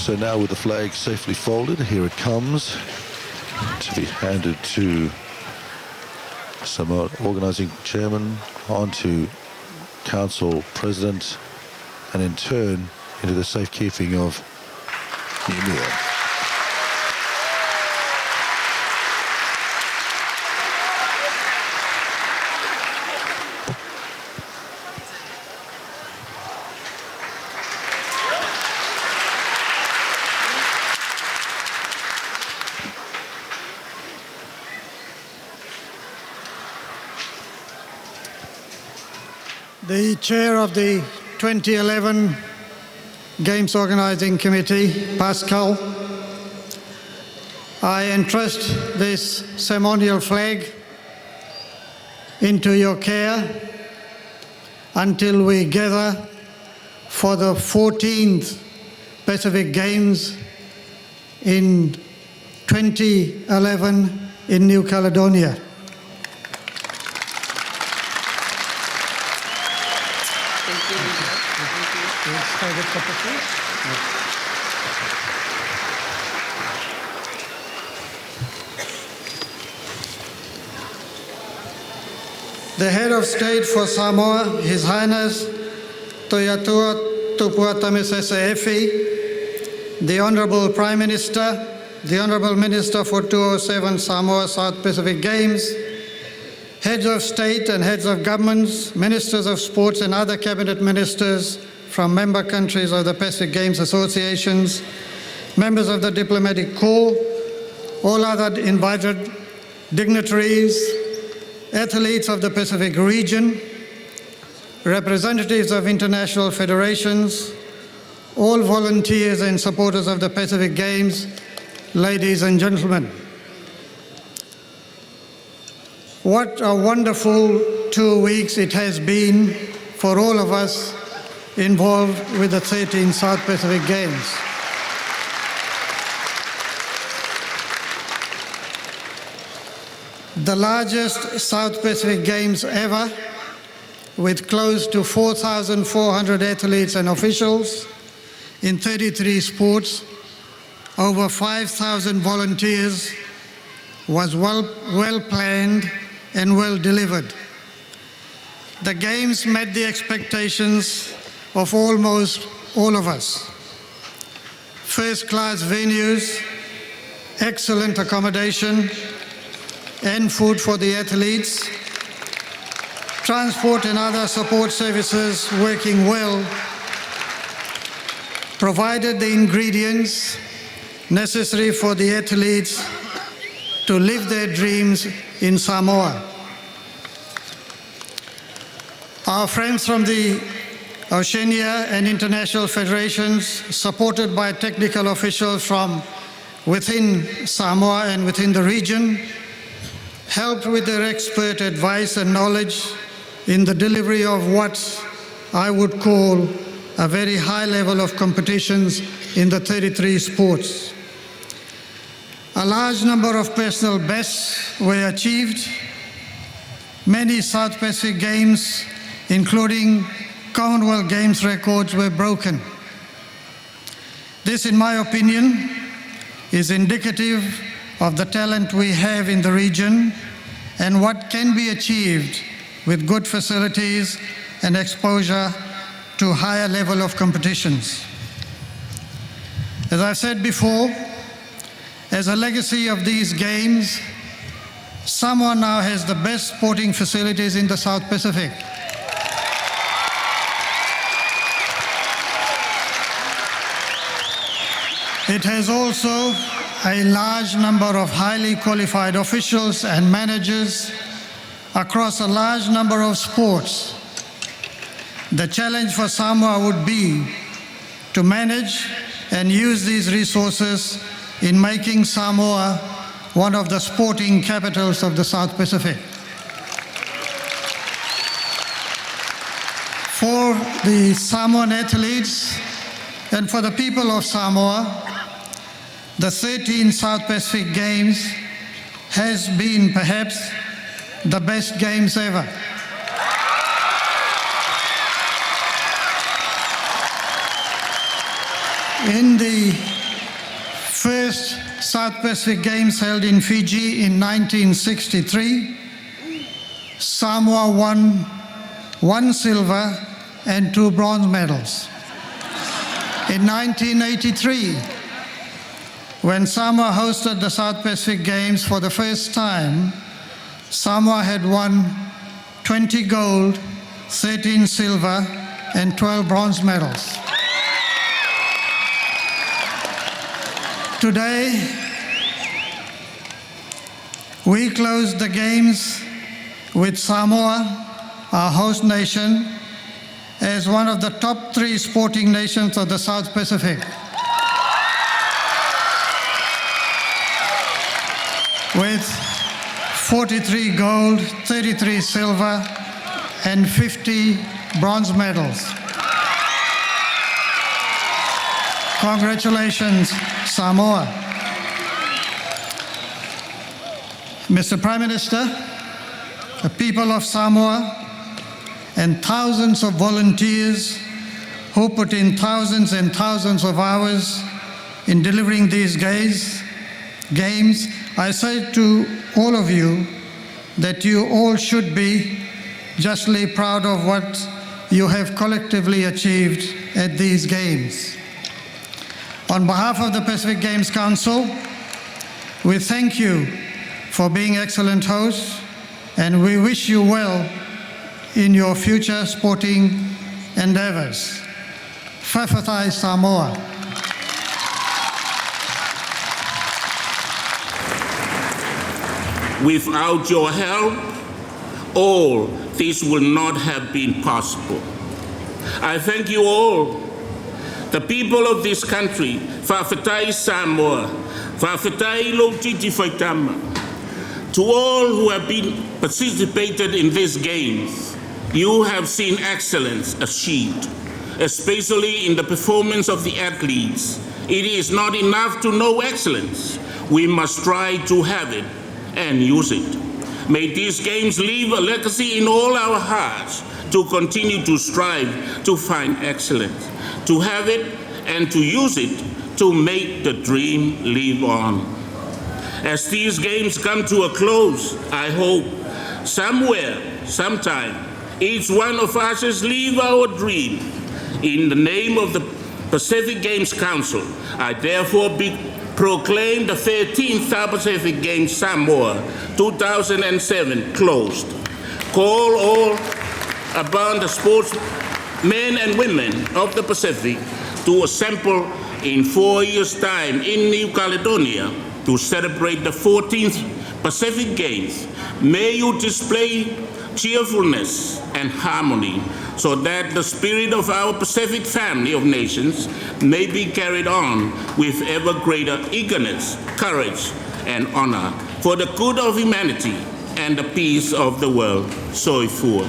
So now with the flag safely folded, here it comes to be handed to Samoa organising chairman, on to council president, and in turn into the safekeeping of Niumia. The chair of the 2011 Games Organising Committee, Pascal, I entrust this ceremonial flag into your care until we gather for the 14th Pacific Games in 2011 in New Caledonia. The head of state for Samoa, His Highness Toiatua Tupua Tamisese Efi, the Honourable Prime Minister, the Honourable Minister for 207 Samoa South Pacific Games, heads of state and heads of governments, ministers of sports and other cabinet ministers from member countries of the Pacific Games Associations, members of the diplomatic corps, all other invited dignitaries, athletes of the Pacific region, representatives of international federations, all volunteers and supporters of the Pacific Games, ladies and gentlemen. What a wonderful 2 weeks it has been for all of us involved with the 13 South Pacific Games. The largest South Pacific Games ever, with close to 4,400 athletes and officials in 33 sports, over 5,000 volunteers, was well planned and well delivered. The Games met the expectations of almost all of us. First-class venues, excellent accommodation and food for the athletes, transport and other support services working well, provided the ingredients necessary for the athletes to live their dreams in Samoa. Our friends from the Oceania and international federations, supported by technical officials from within Samoa and within the region, helped with their expert advice and knowledge in the delivery of what I would call a very high level of competitions in the 33 sports. A large number of personal bests were achieved. Many South Pacific Games, including Commonwealth Games records, were broken. This, in my opinion, is indicative of the talent we have in the region and what can be achieved with good facilities and exposure to higher level of competitions. As I've said before, as a legacy of these games, Samoa now has the best sporting facilities in the South Pacific. It has also a large number of highly qualified officials and managers across a large number of sports. The challenge for Samoa would be to manage and use these resources in making Samoa one of the sporting capitals of the South Pacific. For the Samoan athletes and for the people of Samoa, the 13 South Pacific Games has been perhaps the best games ever. In the Pacific Games held in Fiji in 1963, Samoa won 1 silver and 2 bronze medals. In 1983, when Samoa hosted the South Pacific Games for the first time, Samoa had won 20 gold, 13 silver, and 12 bronze medals. Today, we closed the Games with Samoa, our host nation, as one of the top 3 sporting nations of the South Pacific, with 43 gold, 33 silver, and 50 bronze medals. Congratulations, Samoa. Mr. Prime Minister, the people of Samoa and thousands of volunteers who put in thousands and thousands of hours in delivering these games, I say to all of you that you all should be justly proud of what you have collectively achieved at these games. On behalf of the Pacific Games Council, we thank you for being excellent hosts, and we wish you well in your future sporting endeavors. Whawhatai Samoa. Without your help, all this would not have been possible. I thank you all, the people of this country, Whawhatai Samoa, Whawhatai Lotiti Whaitama. To all who have participated in these games, you have seen excellence achieved, especially in the performance of the athletes. It is not enough to know excellence. We must try to have it and use it. May these games leave a legacy in all our hearts to continue to strive to find excellence, to have it and to use it to make the dream live on. As these games come to a close, I hope somewhere, sometime, each one of us has lived our dream. In the name of the Pacific Games Council, I therefore proclaim the 13th South Pacific Games Samoa 2007 closed. Call all upon the sportsmen and women of the Pacific to assemble in 4 years' time in New Caledonia to celebrate the 14th Pacific Games. May you display cheerfulness and harmony so that the spirit of our Pacific family of nations may be carried on with ever greater eagerness, courage, and honor for the good of humanity and the peace of the world. Soifua.